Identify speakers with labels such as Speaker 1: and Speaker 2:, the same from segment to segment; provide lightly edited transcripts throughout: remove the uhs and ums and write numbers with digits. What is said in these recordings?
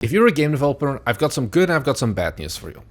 Speaker 1: If you're a game developer, I've got some good and I've got some bad news for you.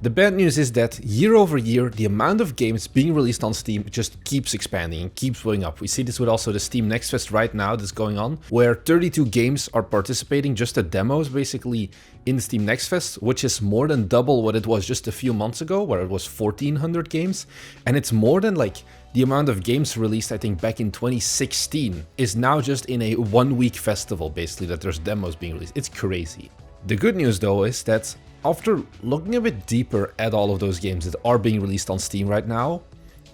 Speaker 1: The bad news is that year over year, the amount of games being released on Steam just keeps expanding and keeps going up. We see this with also the Steam Next Fest right now that's going on, where 32 games are participating, just at demos basically, in the Steam Next Fest, which is more than double what it was just a few months ago, where it was 1,400 games. And it's more than like the amount of games released, I think, back in 2016 is now just in a 1-week festival, basically, that there's demos being released. It's crazy. The good news, though, is that after looking a bit deeper at all of those games that are being released on Steam right now,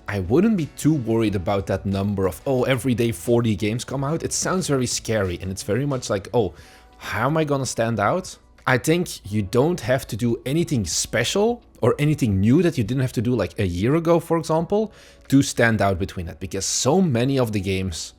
Speaker 1: I wouldn't be too worried about that number of, oh, every day 40 games come out. It sounds very scary, and it's very much like, oh, how am I gonna stand out? I think you don't have to do anything special or anything new that you didn't have to do like a year ago, for example, to stand out between that, because so many of the games,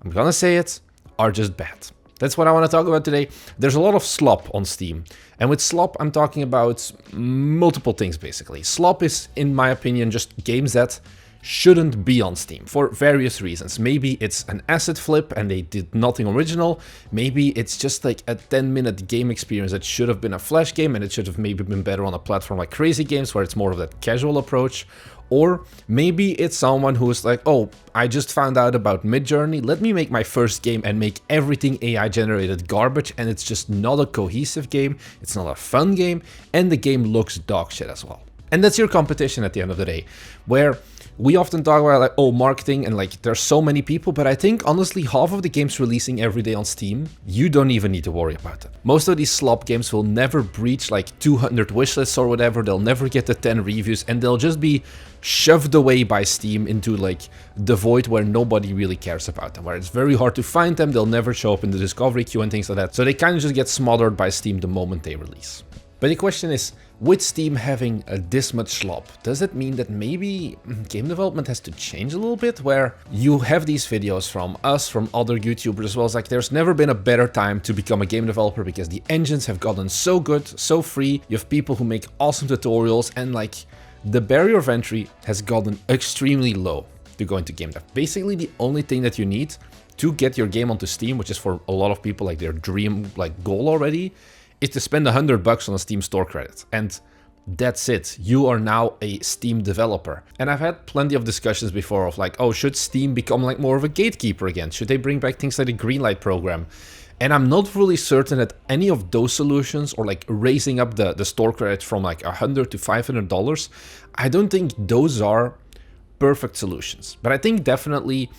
Speaker 1: I'm gonna say it, are just bad. That's what I want to talk about today. There's a lot of slop on Steam. And with slop, I'm talking about multiple things, basically. Slop is, in my opinion, just games that shouldn't be on Steam for various reasons. Maybe it's an asset flip and they did nothing original. Maybe it's just like a 10-minute game experience that should have been a flash game and it should have maybe been better on a platform like Crazy Games, where it's more of that casual approach. Or maybe it's someone who's like, oh, I just found out about Midjourney, let me make my first game and make everything AI-generated garbage, and it's just not a cohesive game, it's not a fun game, and the game looks dog shit as well. And that's your competition at the end of the day, where we often talk about like, oh, marketing and like there's so many people, but I think honestly half of the games releasing every day on Steam, you don't even need to worry about it. Most of these slop games will never breach like 200 wishlists or whatever, they'll never get the 10 reviews, and they'll just be shoved away by Steam into like the void where nobody really cares about them, where it's very hard to find them, they'll never show up in the discovery queue and things like that. So they kind of just get smothered by Steam the moment they release. But the question is, with Steam having this much slop, does it mean that maybe game development has to change a little bit? Where you have these videos from us, from other YouTubers as well, as like there's never been a better time to become a game developer because the engines have gotten so good, so free, you have people who make awesome tutorials, and like the barrier of entry has gotten extremely low to go into game dev. Basically the only thing that you need to get your game onto Steam, which is for a lot of people like their dream like goal already, is to spend $100 on a Steam store credit. And that's it. You are now a Steam developer. And I've had plenty of discussions before of like, oh, should Steam become like more of a gatekeeper again? Should they bring back things like the Greenlight program? And I'm not really certain that any of those solutions, or like raising up the store credit from like $100 to $500, I don't think those are perfect solutions. But I think definitely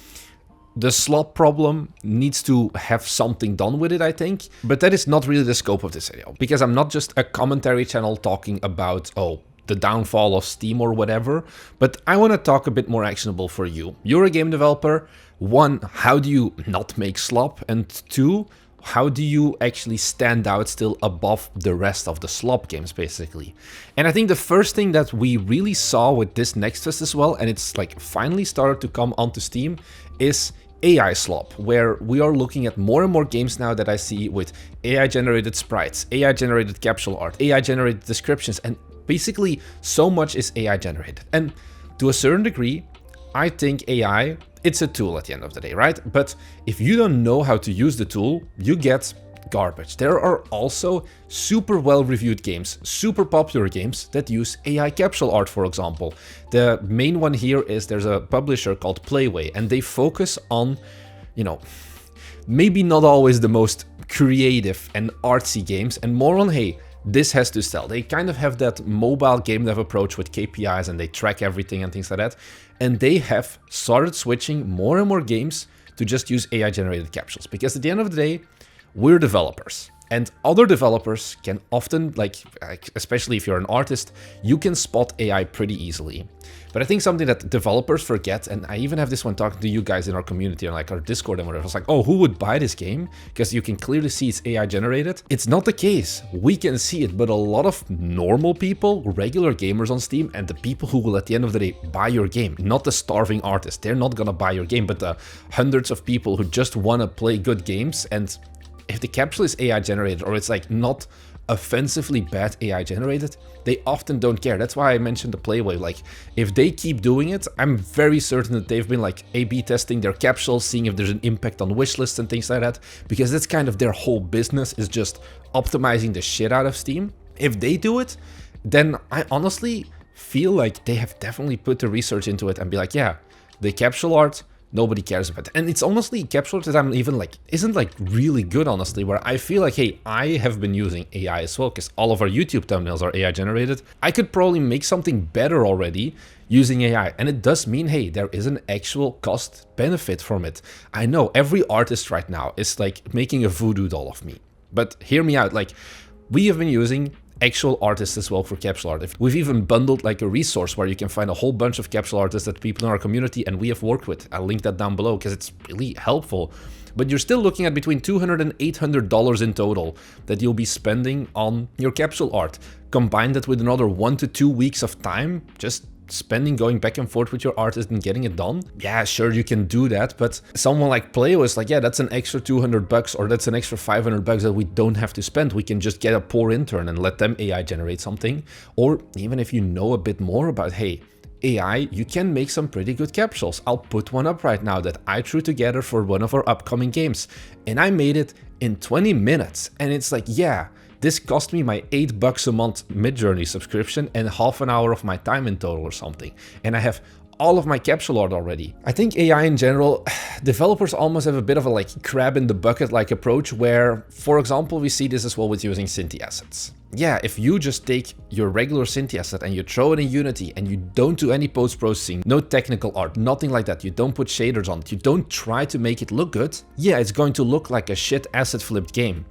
Speaker 1: the slop problem needs to have something done with it, I think. But that is not really the scope of this video, because I'm not just a commentary channel talking about, oh, the downfall of Steam or whatever, but I want to talk a bit more actionable for you. You're a game developer. 1, how do you not make slop? And 2, how do you actually stand out still above the rest of the slop games, basically? And I think the first thing that we really saw with this Next Fest as well, and it's like finally started to come onto Steam, is AI slop, where we are looking at more and more games now that I see with AI-generated sprites, AI-generated capsule art, AI-generated descriptions, and basically so much is AI-generated. And to a certain degree, I think AI, it's a tool at the end of the day, right? But if you don't know how to use the tool, you get garbage. There are also super well-reviewed games, super popular games that use AI capsule art, for example. The main one here is there's a publisher called Playway, and they focus on, you know, maybe not always the most creative and artsy games, and more on, hey, this has to sell. They kind of have that mobile game dev approach with KPIs, and they track everything and things like that. And they have started switching more and more games to just use AI-generated capsules, because at the end of the day, we're developers, and other developers can often, like especially if you're an artist, you can spot AI pretty easily. But I think something that developers forget, and I even have this one talking to you guys in our community on like our Discord and whatever, it's like, oh, who would buy this game? Because you can clearly see it's AI generated. It's not the case. We can see it, but a lot of normal people, regular gamers on Steam, and the people who will at the end of the day buy your game, not the starving artist, they're not gonna buy your game, but the hundreds of people who just wanna play good games and if the capsule is AI generated or it's like not offensively bad AI generated, they often don't care. That's why I mentioned the Playwave. Like, if they keep doing it, I'm very certain that they've been like A/B testing their capsules, seeing if there's an impact on wish lists and things like that, because that's kind of their whole business, is just optimizing the shit out of Steam. If they do it, then I honestly feel like they have definitely put the research into it and be like, yeah, the capsule art, nobody cares about it. And it's honestly capsule art that I'm even like, isn't like really good, honestly, where I feel like, hey, I have been using AI as well, because all of our YouTube thumbnails are AI generated. I could probably make something better already using AI. And it does mean, hey, there is an actual cost benefit from it. I know every artist right now is like making a voodoo doll of me. But hear me out, like, we have been using actual artists as well for capsule art. We've even bundled like a resource where you can find a whole bunch of capsule artists that people in our community and we have worked with. I'll link that down below because it's really helpful. But you're still looking at between $200 and $800 in total that you'll be spending on your capsule art. Combine that with another 1 to 2 weeks of time just spending going back and forth with your artist and getting it done. Yeah, sure, you can do that, but someone like Playo is like, yeah, that's an extra $200 or that's an extra $500 that we don't have to spend. We can just get a poor intern and let them AI generate something. Or even if you know a bit more about, hey, AI, you can make some pretty good capsules. I'll put one up right now that I threw together for one of our upcoming games, and I made it in 20 minutes. And it's like, yeah, this cost me my $8 a month Midjourney subscription and half an hour of my time in total or something. And I have all of my capsule art already. I think AI in general, developers almost have a bit of a like crab in the bucket like approach where, for example, we see this as well with using Cinti assets. Yeah, if you just take your regular Cinti asset and you throw it in Unity and you don't do any post-processing, no technical art, nothing like that, you don't put shaders on it, you don't try to make it look good, yeah, it's going to look like a shit asset flipped game.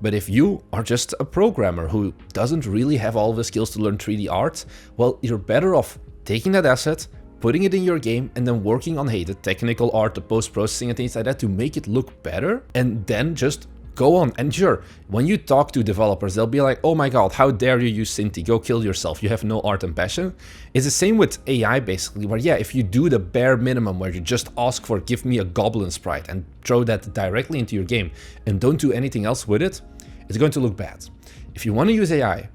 Speaker 1: But if you are just a programmer who doesn't really have all the skills to learn 3D art, well, you're better off taking that asset, putting it in your game, and then working on, hey, the technical art, the post-processing and things like that to make it look better, and then just go on. And sure, when you talk to developers, they'll be like, oh my god, how dare you use Cinti, go kill yourself, you have no art and passion. It's the same with AI basically, where yeah, if you do the bare minimum where you just ask for, give me a goblin sprite and throw that directly into your game and don't do anything else with it, it's going to look bad. If you want to use AI,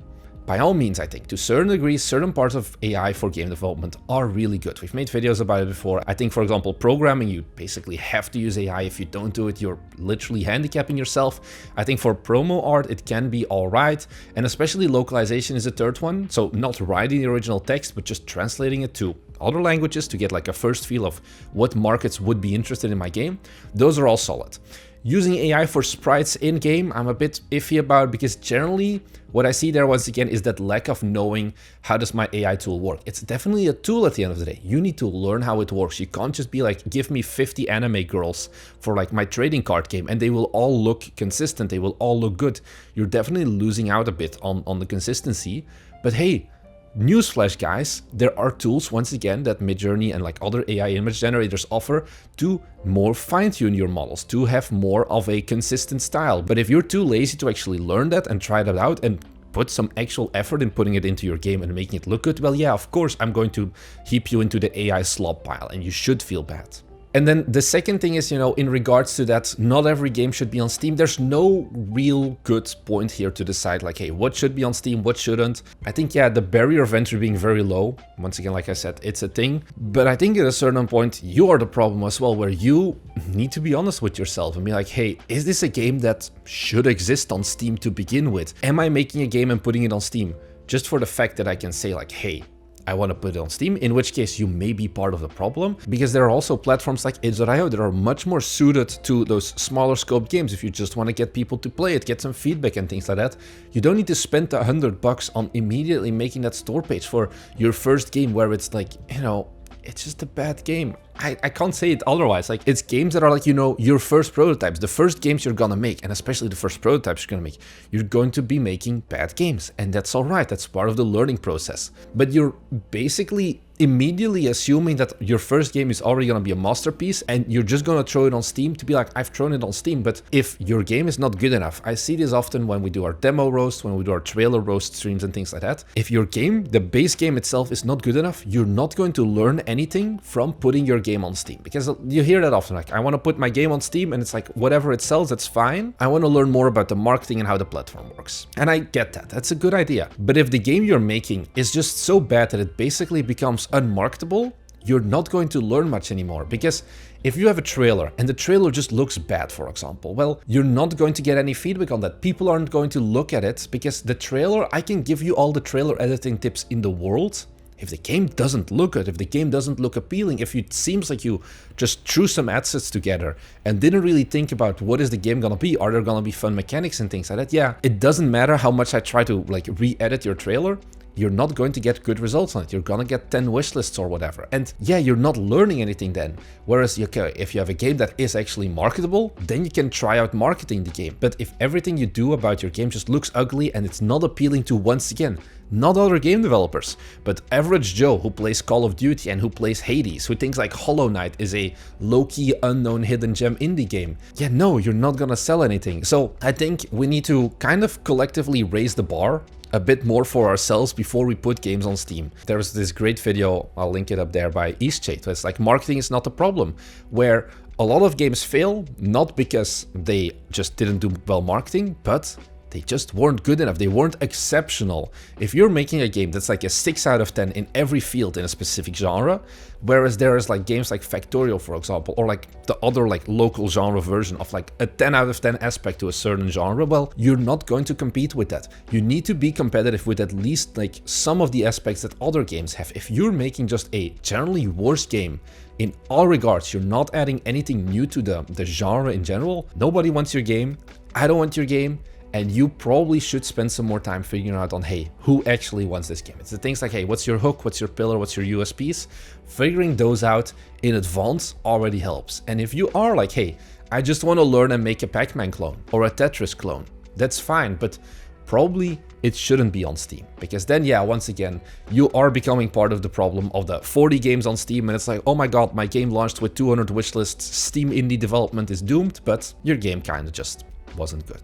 Speaker 1: by all means, I think, to a certain degree, certain parts of AI for game development are really good. We've made videos about it before. I think, for example, programming, you basically have to use AI. If you don't do it, you're literally handicapping yourself. I think for promo art, it can be all right. And especially localization is a third one. So not writing the original text, but just translating it to other languages to get like a first feel of what markets would be interested in my game. Those are all solid. Using AI for sprites in-game, I'm a bit iffy about, because generally what I see there once again is that lack of knowing how does my AI tool work. It's definitely a tool at the end of the day. You need to learn how it works. You can't just be like, give me 50 anime girls for like my trading card game and they will all look consistent, they will all look good. You're definitely losing out a bit on the consistency. But hey, newsflash guys, there are tools once again that Midjourney and like other AI image generators offer to more fine-tune your models, to have more of a consistent style. But if you're too lazy to actually learn that and try that out and put some actual effort in putting it into your game and making it look good, well yeah, of course I'm going to heap you into the AI slop pile and you should feel bad. And then the second thing is, you know, in regards to that, not every game should be on Steam. There's no real good point here to decide like, hey, what should be on Steam, what shouldn't. I think, yeah, the barrier of entry being very low, once again, like I said, it's a thing. But I think at a certain point, you are the problem as well, where you need to be honest with yourself and be like, hey, is this a game that should exist on Steam to begin with? Am I making a game and putting it on Steam just for the fact that I can say like, hey, I want to put it on Steam, in which case you may be part of the problem, because there are also platforms like itch.io that are much more suited to those smaller scope games. If you just want to get people to play it, get some feedback and things like that, you don't need to spend $100 on immediately making that store page for your first game where it's like, you know, it's just a bad game. I can't say it otherwise. Like, it's games that are like, you know, your first prototypes, the first games you're gonna make, and especially the first prototypes you're gonna make, you're going to be making bad games, and that's all right. That's part of the learning process. But you're basically immediately assuming that your first game is already gonna be a masterpiece, and you're just gonna throw it on Steam to be like, I've thrown it on Steam. But if your game is not good enough, I see this often when we do our demo roast, when we do our trailer roast streams and things like that. If your game, the base game itself, is not good enough, you're not going to learn anything from putting your game on Steam? Because you hear that often, like, I want to put my game on Steam and it's like, whatever it sells, that's fine. I want to learn more about the marketing and how the platform works. And I get that, that's a good idea. But if the game you're making is just so bad that it basically becomes unmarketable, you're not going to learn much anymore. Because if you have a trailer and the trailer just looks bad, for example, well, you're not going to get any feedback on that. People aren't going to look at it because the trailer, I can give you all the trailer editing tips in the world. If the game doesn't look good, if the game doesn't look appealing, if it seems like you just threw some assets together and didn't really think about what is the game gonna be, are there gonna be fun mechanics and things like that, yeah, it doesn't matter how much I try to like re-edit your trailer, you're not going to get good results on it. You're gonna get 10 wishlists or whatever. And yeah, you're not learning anything then. Whereas, okay, if you have a game that is actually marketable, then you can try out marketing the game. But if everything you do about your game just looks ugly and it's not appealing to, once again, not other game developers, but average Joe who plays Call of Duty and who plays Hades, who thinks like Hollow Knight is a low-key, unknown, hidden gem indie game, yeah, no, you're not gonna sell anything. So I think we need to kind of collectively raise the bar a bit more for ourselves before we put games on Steam. There's this great video, I'll link it up there, by Eastchate. It's like marketing is not a problem, where a lot of games fail, not because they just didn't do well marketing, but they just weren't good enough. They weren't exceptional. If you're making a game that's like a 6 out of 10 in every field in a specific genre, whereas there is like games like Factorial, for example, or like the other like local genre version of like a 10 out of 10 aspect to a certain genre, well, you're not going to compete with that. You need to be competitive with at least like some of the aspects that other games have. If you're making just a generally worse game in all regards, you're not adding anything new to the genre in general, nobody wants your game, I don't want your game, and you probably should spend some more time figuring out on, hey, who actually wants this game? It's the things like, hey, what's your hook, what's your pillar, what's your USPs? Figuring those out in advance already helps. And if you are like, hey, I just want to learn and make a Pac-Man clone or a Tetris clone, that's fine, but probably it shouldn't be on Steam. Because then, yeah, once again, you are becoming part of the problem of the 40 games on Steam, and it's like, oh my god, my game launched with 200 wishlists, Steam indie development is doomed, but your game kind of just wasn't good.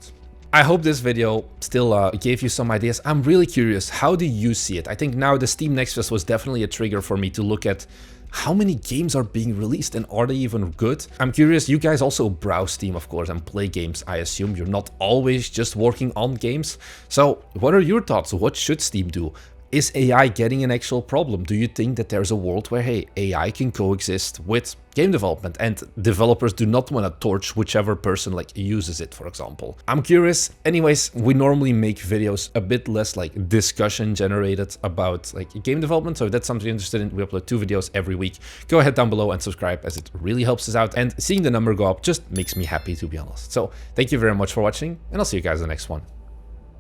Speaker 1: I hope this video still gave you some ideas. I'm really curious, how do you see it? I think now the Steam Next Fest was definitely a trigger for me to look at how many games are being released and are they even good? I'm curious, you guys also browse Steam, of course, and play games. I assume you're not always just working on games. So what are your thoughts? What should Steam do? Is AI getting an actual problem? Do you think that there's a world where, hey, AI can coexist with game development and developers do not want to torch whichever person like uses it, for example? I'm curious. Anyways, we normally make videos a bit less like discussion generated about like game development. So if that's something you're interested in, we upload 2 videos every week. Go ahead down below and subscribe, as it really helps us out. And seeing the number go up just makes me happy, to be honest. So thank you very much for watching, and I'll see you guys in the next one.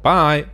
Speaker 1: Bye!